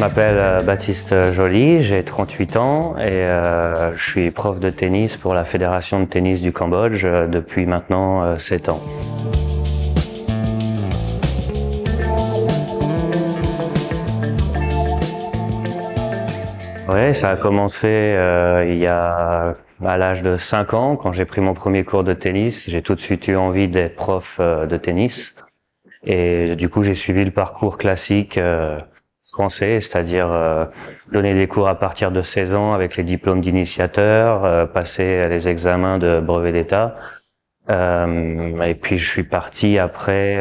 m'appelle Baptiste Joly, j'ai 38 ans et je suis prof de tennis pour la Fédération de tennis du Cambodge depuis maintenant 7 ans. Oui, ça a commencé il y a à l'âge de 5 ans, quand j'ai pris mon premier cours de tennis. J'ai tout de suite eu envie d'être prof de tennis. Et du coup, j'ai suivi le parcours classique français, c'est-à-dire donner des cours à partir de 16 ans avec les diplômes d'initiateur, passer les examens de brevet d'État. Et puis, je suis parti après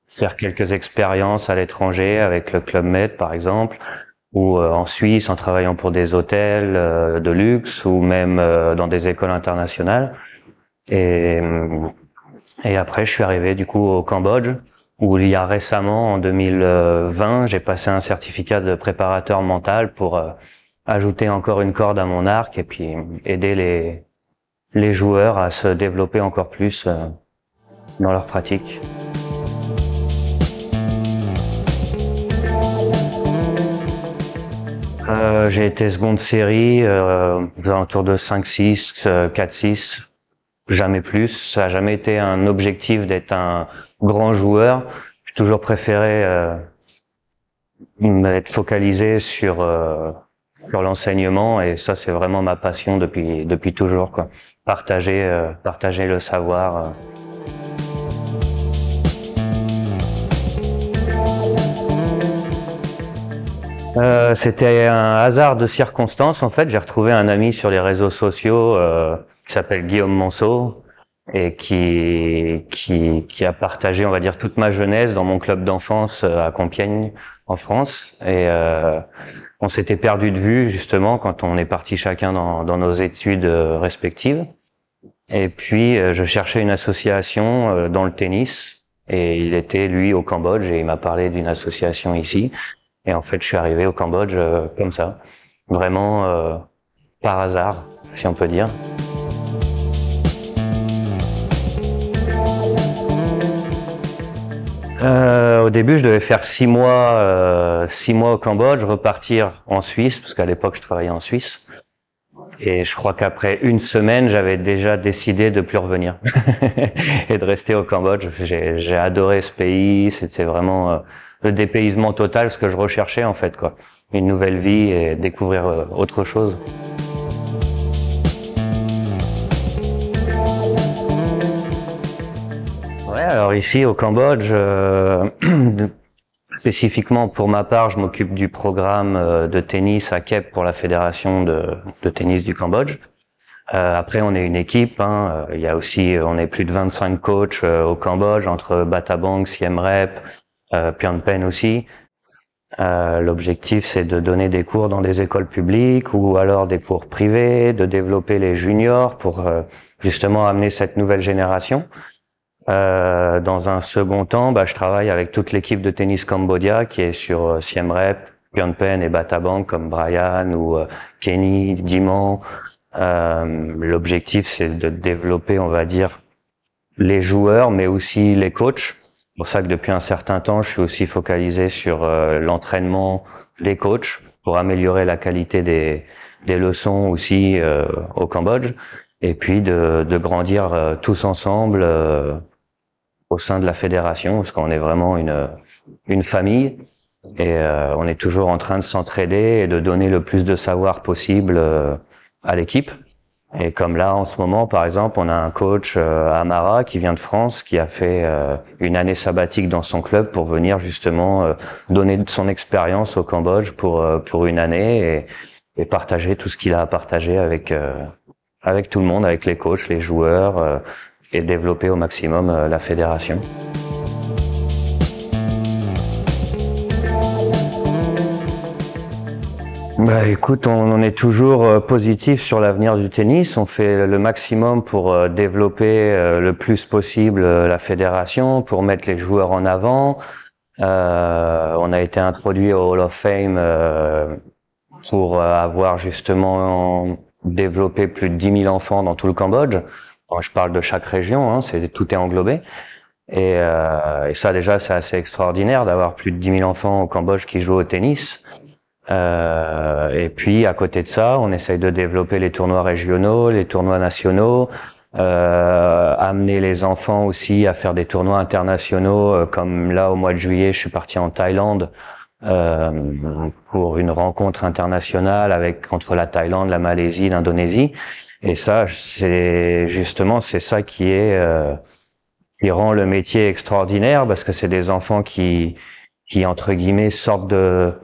faire quelques expériences à l'étranger avec le Club Med, par exemple, ou en Suisse en travaillant pour des hôtels de luxe ou même dans des écoles internationales. Et après, je suis arrivé du coup au Cambodge, où il y a récemment, en 2020, j'ai passé un certificat de préparateur mental pour ajouter encore une corde à mon arc et puis aider les joueurs à se développer encore plus dans leur pratique. J'ai été seconde série aux alentours de 5-6, 4-6, jamais plus. Ça n'a jamais été un objectif d'être un grand joueur. J'ai toujours préféré être focalisé sur l'enseignement et ça c'est vraiment ma passion depuis toujours, quoi. Partager le savoir. C'était un hasard de circonstances. En fait, j'ai retrouvé un ami sur les réseaux sociaux qui s'appelle Guillaume Manceau et qui a partagé, on va dire, toute ma jeunesse dans mon club d'enfance à Compiègne, en France. Et on s'était perdu de vue justement quand on est parti chacun dans nos études respectives. Et puis, je cherchais une association dans le tennis et il était, lui, au Cambodge et il m'a parlé d'une association ici. Et en fait, je suis arrivé au Cambodge comme ça, vraiment par hasard, si on peut dire. Au début, je devais faire 6 mois au Cambodge, repartir en Suisse, parce qu'à l'époque, je travaillais en Suisse. Et je crois qu'après une semaine, j'avais déjà décidé de plus revenir et de rester au Cambodge. J'ai adoré ce pays, c'était vraiment le dépaysement total, ce que je recherchais en fait, quoi. Une nouvelle vie et découvrir autre chose. Ouais, alors ici au Cambodge, spécifiquement pour ma part, je m'occupe du programme de tennis à Kep pour la fédération de tennis du Cambodge. Après, on est une équipe. Il y a aussi, on est plus de 25 coachs au Cambodge entre Battambang, Siem Reap, Phnom Penh aussi. L'objectif, c'est de donner des cours dans des écoles publiques ou alors des cours privés, de développer les juniors pour justement amener cette nouvelle génération. Dans un second temps, je travaille avec toute l'équipe de tennis Cambodia qui est sur Siem Reap, Phnom Penh et Battambang comme Brian ou Kenny, Diman. L'objectif, c'est de développer, on va dire, les joueurs, mais aussi les coachs. C'est pour ça que depuis un certain temps, je suis aussi focalisé sur l'entraînement des coachs pour améliorer la qualité des leçons aussi au Cambodge. Et puis de grandir tous ensemble au sein de la fédération, parce qu'on est vraiment une famille et on est toujours en train de s'entraider et de donner le plus de savoir possible à l'équipe. Et comme là, en ce moment, par exemple, on a un coach Amara qui vient de France, qui a fait une année sabbatique dans son club pour venir justement donner de son expérience au Cambodge pour une année et partager tout ce qu'il a à partager avec tout le monde, avec les coachs, les joueurs, et développer au maximum la fédération. Écoute, on est toujours positif sur l'avenir du tennis. On fait le maximum pour développer le plus possible la fédération, pour mettre les joueurs en avant. On a été introduit au Hall of Fame pour avoir justement développé plus de 10 000 enfants dans tout le Cambodge. Je parle de chaque région, tout est englobé. Et ça déjà c'est assez extraordinaire d'avoir plus de 10 000 enfants au Cambodge qui jouent au tennis. Et puis à côté de ça, on essaye de développer les tournois régionaux, les tournois nationaux, amener les enfants aussi à faire des tournois internationaux, comme là au mois de juillet, je suis parti en Thaïlande pour une rencontre internationale entre la Thaïlande, la Malaisie, l'Indonésie. Et ça, c'est ça qui rend le métier extraordinaire, parce que c'est des enfants qui entre guillemets sortent de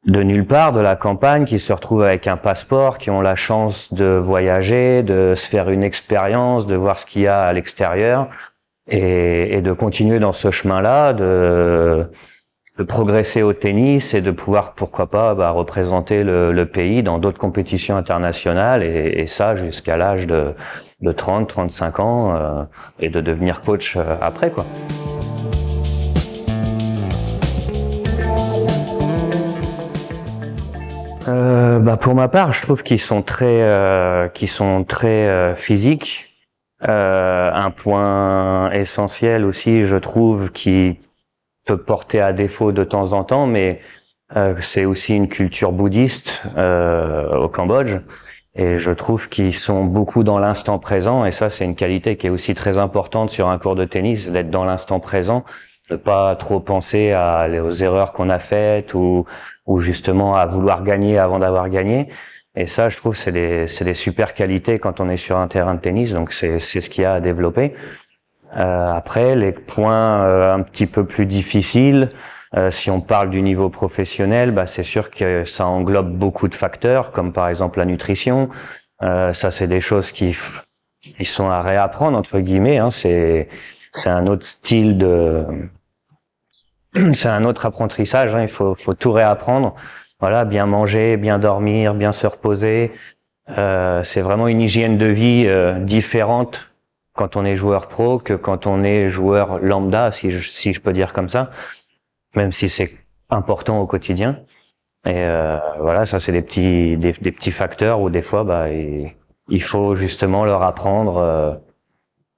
nulle part, de la campagne, qui se retrouvent avec un passeport, qui ont la chance de voyager, de se faire une expérience, de voir ce qu'il y a à l'extérieur, et de continuer dans ce chemin-là, de progresser au tennis et de pouvoir, pourquoi pas, représenter le pays dans d'autres compétitions internationales, et ça jusqu'à l'âge de 30, 35 ans, et de devenir coach après, quoi. Pour ma part, je trouve qu'ils sont très physiques. Un point essentiel aussi, je trouve, qui peut porter à défaut de temps en temps, mais c'est aussi une culture bouddhiste au Cambodge, et je trouve qu'ils sont beaucoup dans l'instant présent, et ça c'est une qualité qui est aussi très importante sur un cours de tennis, d'être dans l'instant présent, de pas trop penser aux erreurs qu'on a faites ou justement à vouloir gagner avant d'avoir gagné. Et ça, je trouve, c'est des super qualités quand on est sur un terrain de tennis, donc c'est ce qu'il y a à développer. Après, les points un petit peu plus difficiles, si on parle du niveau professionnel, c'est sûr que ça englobe beaucoup de facteurs, comme par exemple la nutrition. Ça, c'est des choses qui sont à réapprendre, entre guillemets, hein. C'est un autre style c'est un autre apprentissage, hein. Il faut tout réapprendre. Voilà, bien manger, bien dormir, bien se reposer. C'est vraiment une hygiène de vie différente quand on est joueur pro que quand on est joueur lambda, si je peux dire comme ça, même si c'est important au quotidien. Et voilà, ça c'est des petits facteurs où des fois il faut justement leur apprendre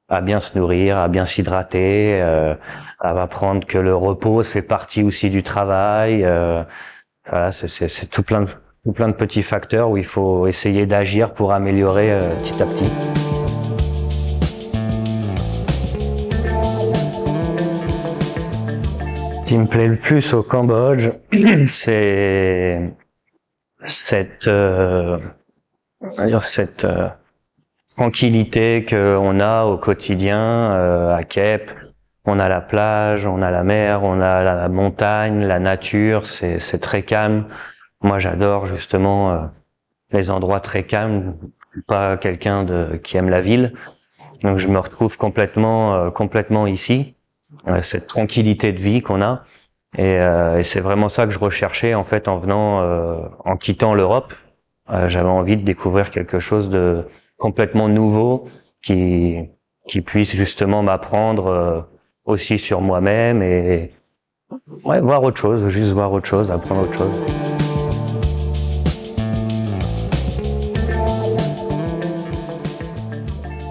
à bien se nourrir, à bien s'hydrater, à apprendre que le repos fait partie aussi du travail. Voilà, c'est tout plein de petits facteurs où il faut essayer d'agir pour améliorer petit à petit. Ce qui me plaît le plus au Cambodge, c'est cette tranquillité qu'on a au quotidien à Kep. On a la plage, on a la mer, on a la montagne, la nature, c'est très calme. Moi, j'adore justement les endroits très calmes. Je suis pas quelqu'un qui aime la ville, donc je me retrouve complètement ici. Cette tranquillité de vie qu'on a, et c'est vraiment ça que je recherchais en fait en quittant l'Europe. J'avais envie de découvrir quelque chose de complètement nouveau qui puisse justement m'apprendre aussi sur moi-même et voir autre chose, juste voir autre chose, apprendre autre chose.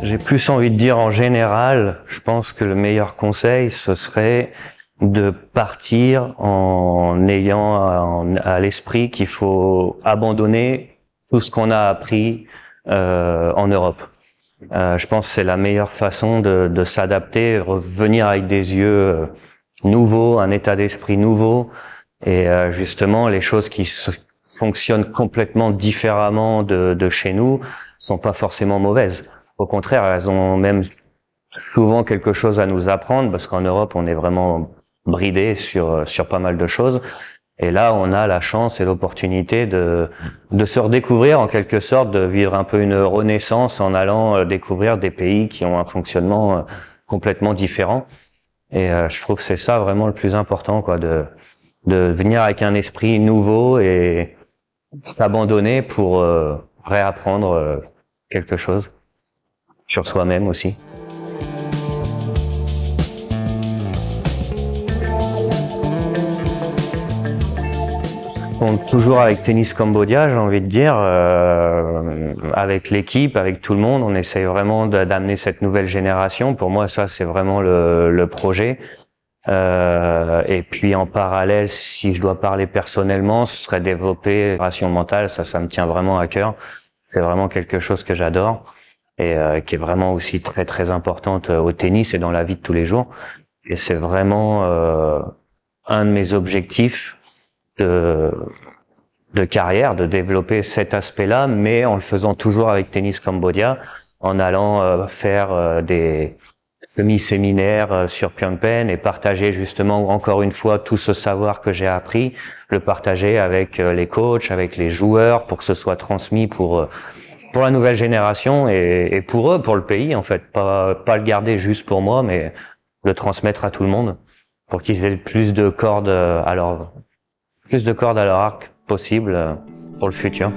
J'ai plus envie de dire en général, je pense que le meilleur conseil, ce serait de partir en ayant à l'esprit qu'il faut abandonner tout ce qu'on a appris en Europe. Je pense que c'est la meilleure façon de s'adapter, revenir avec des yeux nouveaux, un état d'esprit nouveau, et justement les choses qui fonctionnent complètement différemment de chez nous sont pas forcément mauvaises. Au contraire, elles ont même souvent quelque chose à nous apprendre, parce qu'en Europe, on est vraiment bridé sur pas mal de choses. Et là, on a la chance et l'opportunité de se redécouvrir, en quelque sorte, de vivre un peu une renaissance en allant découvrir des pays qui ont un fonctionnement complètement différent. Et je trouve que c'est ça vraiment le plus important, quoi, de venir avec un esprit nouveau et s'abandonner pour réapprendre quelque chose sur soi-même aussi. Bon, toujours avec Tennis Cambodia, j'ai envie de dire, avec l'équipe, avec tout le monde, on essaye vraiment d'amener cette nouvelle génération. Pour moi, ça, c'est vraiment le projet. Et puis en parallèle, si je dois parler personnellement, ce serait développer la préparation mentale. Ça me tient vraiment à cœur. C'est vraiment quelque chose que j'adore et qui est vraiment aussi très très importante au tennis et dans la vie de tous les jours. Et c'est vraiment un de mes objectifs de carrière, de développer cet aspect-là, mais en le faisant toujours avec Tennis Cambodia, en allant faire des demi-séminaires sur Phnom Penh et partager justement encore une fois tout ce savoir que j'ai appris, le partager avec les coachs, avec les joueurs, pour que ce soit transmis pour la nouvelle génération et pour eux, pour le pays en fait, pas le garder juste pour moi, mais le transmettre à tout le monde pour qu'ils aient plus de cordes à leur arc possible pour le futur.